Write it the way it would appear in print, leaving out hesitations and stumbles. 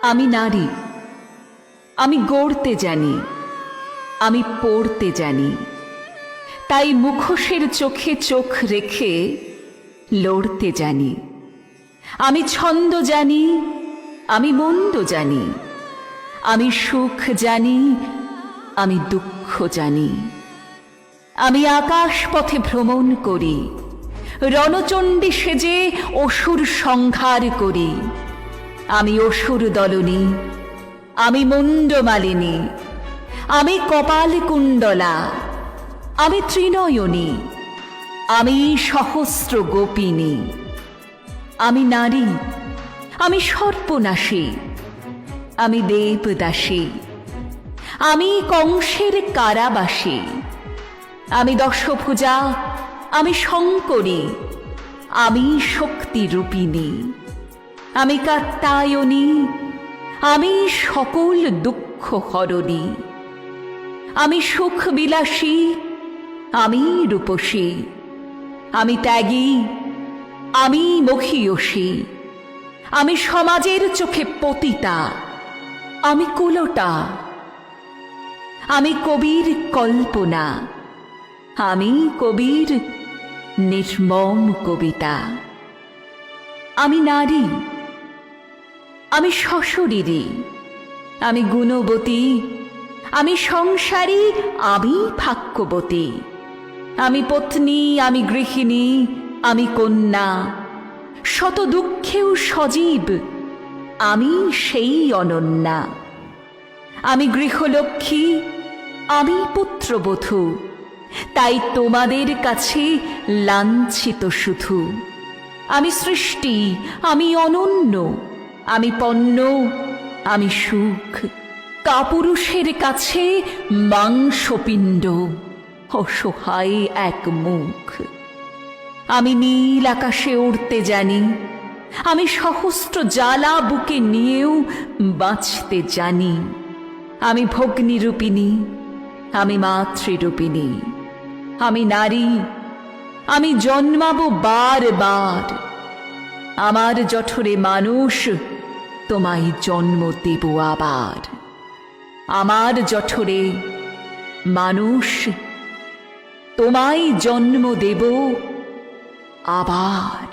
আমি নারী, আমি গড়তে জানি, আমি পড়তে জানি, তাই মুখোশের চোখে চোখ রেখে লড়তে জানি। আমি ছন্দ জানি, আমি মন্দ জানি, আমি সুখ জানি, আমি দুঃখ জানি। আমি আকাশ পথে ভ্রমণ করি, রণচণ্ডী সেজে অসুর সংহার করি। আমি অসুর দলনী, আমি মুণ্ডমালিনী, আমি কপাল কুণ্ডলা, আমি ত্রিনয়নী, আমি সহস্র গোপিনী। আমি নারী, আমি সর্পনাশী, আমি দেবদাসী, আমি কংসের কারাবাসী। আমি দশভুজা, আমি শঙ্করী, আমি শক্তিরূপিণী, আমি কাত্যায়নী, আমি সকল দুঃখ হরণী। আমি সুখ বিলাসী, আমি রূপসী, আমি ত্যাগী, আমি মহীয়সী, আমি সমাজের চোখে পতিতা, আমি কুলটা, আমি কবির কল্পনা, আমি কবির নির্মম কবিতা। আমি নারী, আমি সশরীরী, আমি গুণবতী, আমি সংসারী, আমি ভাগ্যবতী, আমি পত্নী, আমি গৃহিণী, আমি কন্যা, শত দুঃখেও সজীব, আমি সেই অনন্যা। আমি গৃহলক্ষ্মী, আমি পুত্রবধূ, তাই তোমাদের কাছে লাঞ্ছিত শুধু। আমি সৃষ্টি, আমি অনন্য, আমি পণ্য, আমি সুখ, কাপুরুষের কাছে মাংসপিণ্ড, অসহায় এক মুখ। আমি নীল আকাশে উড়তে জানি, আমি সহস্র জ্বালা বুকে নিয়েও বাঁচতে জানি। আমি ভগ্নীরূপিণী, আমি মাতৃরূপিণী, আমি নারী, আমি জন্মাবো বার বার। আমার জঠরে মানুষ, তোমায় জন্ম দেব আবার। আমার জঠরে মানুষ, তোমায় জন্ম দেব আবার।